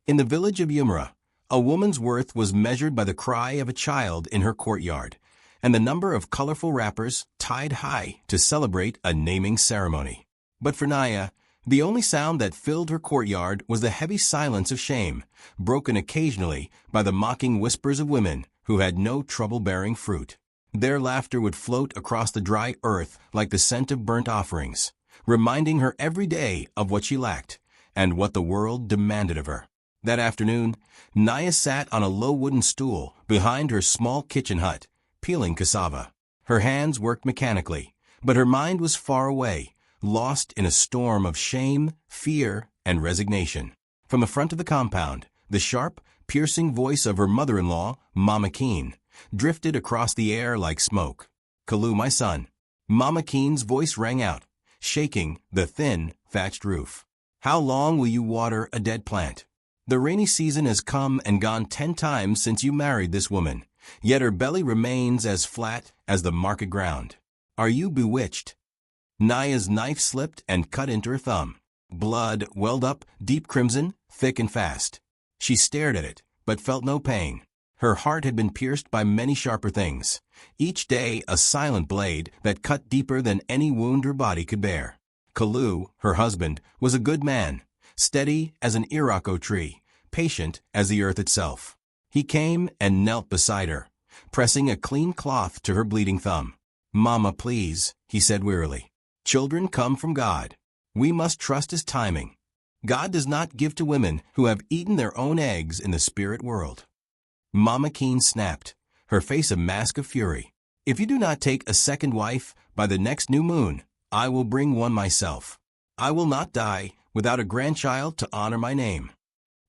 In the village of Umora, a woman's worth was measured by the cry of a child in her courtyard, and the number of colorful wrappers tied high to celebrate a naming ceremony. But for Naya, the only sound that filled her courtyard was the heavy silence of shame, broken occasionally by the mocking whispers of women who had no trouble bearing fruit. Their laughter would float across the dry earth like the scent of burnt offerings, reminding her every day of what she lacked and what the world demanded of her. That afternoon, Naya sat on a low wooden stool behind her small kitchen hut, peeling cassava. Her hands worked mechanically, but her mind was far away, lost in a storm of shame, fear, and resignation. From the front of the compound, the sharp, piercing voice of her mother-in-law, Mama Keen, drifted across the air like smoke. "Kalu, my son." Mama Keen's voice rang out, shaking the thin, thatched roof. "How long will you water a dead plant? The rainy season has come and gone 10 times since you married this woman, yet her belly remains as flat as the market ground. Are you bewitched?" Naya's knife slipped and cut into her thumb. Blood welled up, deep crimson, thick and fast. She stared at it, but felt no pain. Her heart had been pierced by many sharper things, each day a silent blade that cut deeper than any wound her body could bear. Kalu, her husband, was a good man, steady as an iroko tree, patient as the earth itself. He came and knelt beside her, pressing a clean cloth to her bleeding thumb. "Mama, please," he said wearily. "Children come from God. We must trust His timing. God does not give to women who have eaten their own eggs in the spirit world." Mama Keen snapped, her face a mask of fury. "If you do not take a second wife by the next new moon, I will bring one myself. I will not die without a grandchild to honor my name."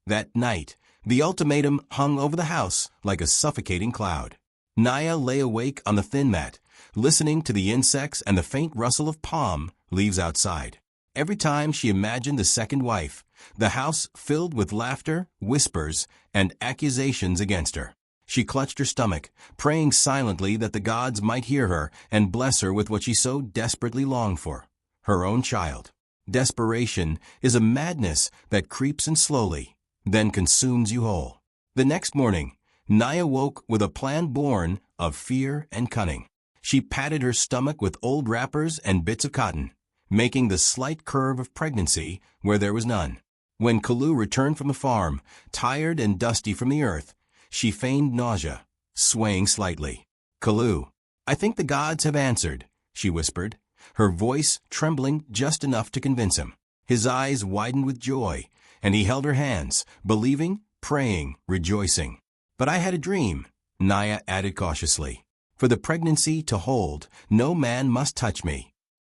That night, the ultimatum hung over the house like a suffocating cloud. Naya lay awake on the thin mat, listening to the insects and the faint rustle of palm leaves outside. Every time she imagined the second wife, the house filled with laughter, whispers, and accusations against her. She clutched her stomach, praying silently that the gods might hear her and bless her with what she so desperately longed for, her own child. Desperation is a madness that creeps in slowly, then consumes you whole. The next morning, Naya woke with a plan born of fear and cunning. She patted her stomach with old wrappers and bits of cotton, making the slight curve of pregnancy where there was none. When Kalu returned from the farm, tired and dusty from the earth, she feigned nausea, swaying slightly. "Kalu, I think the gods have answered," she whispered, her voice trembling just enough to convince him. His eyes widened with joy, and he held her hands, believing, praying, rejoicing. "But I had a dream," Naya added cautiously. "For the pregnancy to hold, no man must touch me."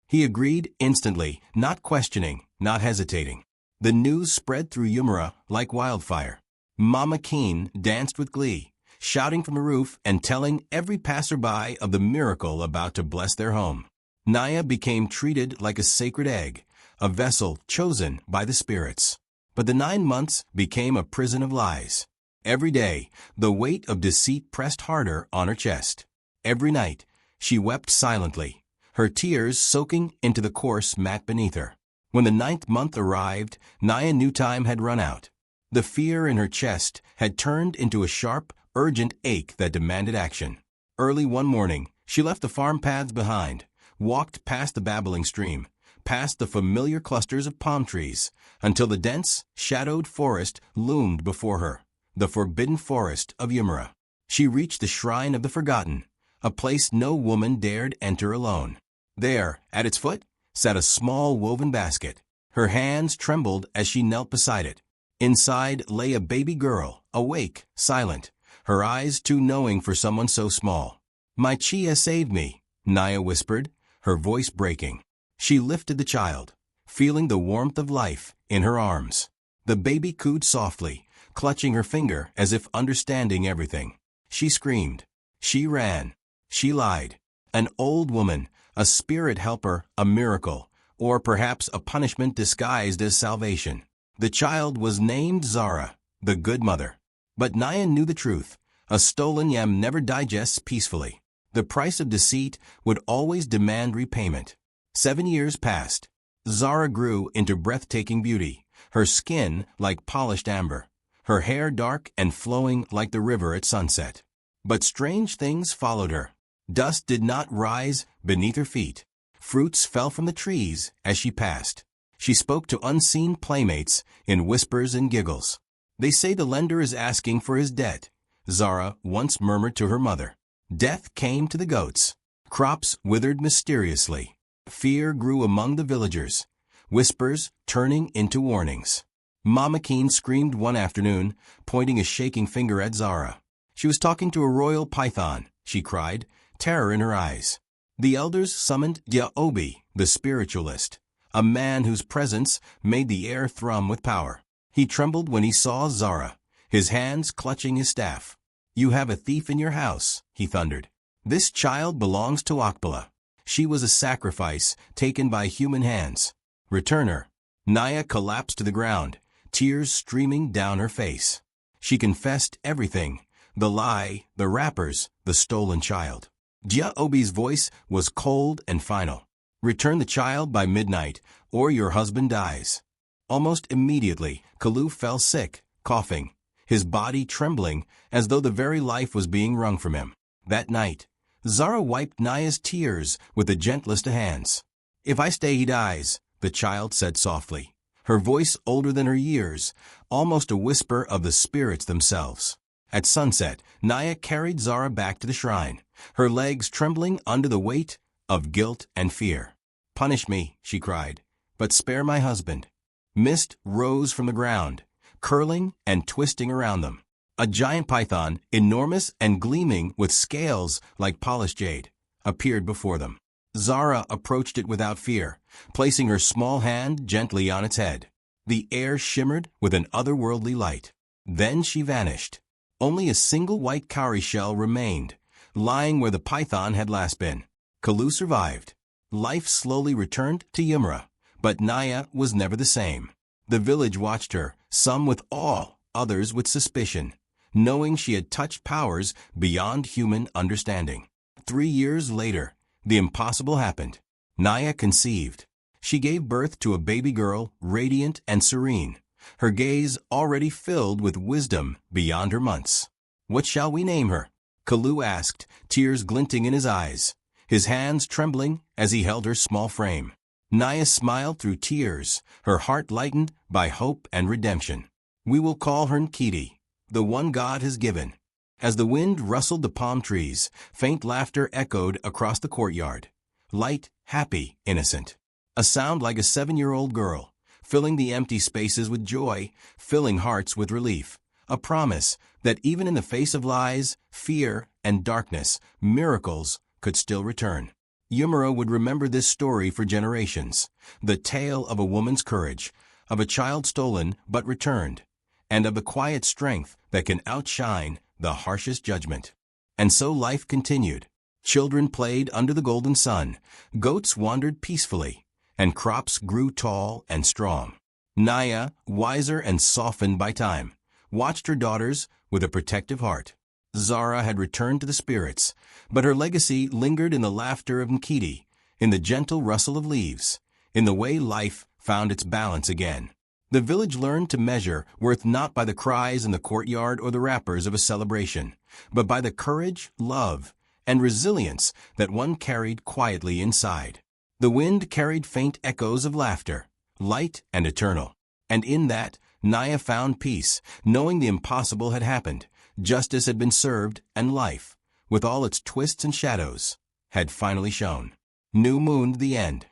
He agreed instantly, not questioning, not hesitating. The news spread through Umora like wildfire. Mama Keen danced with glee, shouting from the roof and telling every passerby of the miracle about to bless their home. Naya became treated like a sacred egg, a vessel chosen by the spirits. But the 9 months became a prison of lies. Every day, the weight of deceit pressed harder on her chest. Every night, she wept silently, her tears soaking into the coarse mat beneath her. When the 9th month arrived, Naya knew time had run out. The fear in her chest had turned into a sharp, urgent ache that demanded action. Early one morning, she left the farm paths behind, walked past the babbling stream, past the familiar clusters of palm trees, until the dense, shadowed forest loomed before her, the forbidden forest of Umora. She reached the shrine of the forgotten, a place no woman dared enter alone. There, at its foot, sat a small woven basket. Her hands trembled as she knelt beside it. Inside lay a baby girl, awake, silent, her eyes too knowing for someone so small. "My chi has saved me," Naya whispered, her voice breaking. She lifted the child, feeling the warmth of life in her arms. The baby cooed softly, clutching her finger as if understanding everything. She screamed. She ran. She lied. An old woman, a spirit helper, a miracle, or perhaps a punishment disguised as salvation. The child was named Zara, the good mother. But Naya knew the truth. A stolen yam never digests peacefully. The price of deceit would always demand repayment. 7 years passed. Zara grew into breathtaking beauty, her skin like polished amber. her hair dark and flowing like the river at sunset. But strange things followed her. Dust did not rise beneath her feet. Fruits fell from the trees as she passed. She spoke to unseen playmates in whispers and giggles. "They say the lender is asking for his debt," Zara once murmured to her mother. Death came to the goats. Crops withered mysteriously. Fear grew among the villagers, whispers turning into warnings. Mama Keen screamed one afternoon, pointing a shaking finger at Zara. She was talking to a royal python, she cried, terror in her eyes. The elders summoned Yaobi, the spiritualist, a man whose presence made the air thrum with power. He trembled when he saw Zara, his hands clutching his staff. "You have a thief in your house," he thundered. "This child belongs to Akbala. She was a sacrifice taken by human hands. Return her." Naya collapsed to the ground, tears streaming down her face. She confessed everything, the lie, the wrappers, the stolen child. Yaobi's voice was cold and final. "Return the child by midnight, or your husband dies." Almost immediately, Kalu fell sick, coughing, his body trembling as though the very life was being wrung from him. That night, Zara wiped Naya's tears with the gentlest of hands. "If I stay, he dies," the child said softly, her voice older than her years, almost a whisper of the spirits themselves. At sunset, Naya carried Zara back to the shrine, her legs trembling under the weight of guilt and fear. "Punish me," she cried, "but spare my husband." Mist rose from the ground, curling and twisting around them. A giant python, enormous and gleaming with scales like polished jade, appeared before them. Zara approached it without fear, placing her small hand gently on its head. The air shimmered with an otherworldly light. Then she vanished. Only a single white cowrie shell remained, lying where the python had last been. Kalu survived. Life slowly returned to Umora, but Naya was never the same. The village watched her, some with awe, others with suspicion, knowing she had touched powers beyond human understanding. 3 years later, the impossible happened. Naya conceived. She gave birth to a baby girl, radiant and serene, her gaze already filled with wisdom beyond her months. "What shall we name her?" Kalu asked, tears glinting in his eyes, his hands trembling as he held her small frame. Naya smiled through tears, her heart lightened by hope and redemption. "We will call her Nkiti, the one God has given." As the wind rustled the palm trees, faint laughter echoed across the courtyard. Light, happy, innocent. A sound like a 7-year-old girl, filling the empty spaces with joy, filling hearts with relief. A promise that even in the face of lies, fear, and darkness, miracles could still return. Umora would remember this story for generations, the tale of a woman's courage, of a child stolen but returned, and of the quiet strength that can outshine the harshest judgment. And so life continued. Children played under the golden sun, goats wandered peacefully, and crops grew tall and strong. Naya, wiser and softened by time, watched her daughters with a protective heart. Zara had returned to the spirits, but her legacy lingered in the laughter of Nkiti, in the gentle rustle of leaves, in the way life found its balance again. The village learned to measure worth not by the cries in the courtyard or the wrappers of a celebration, but by the courage, love, and resilience that one carried quietly inside. The wind carried faint echoes of laughter, light and eternal. And in that, Naya found peace, knowing the impossible had happened, justice had been served, and life, with all its twists and shadows, had finally shone. New mooned the end.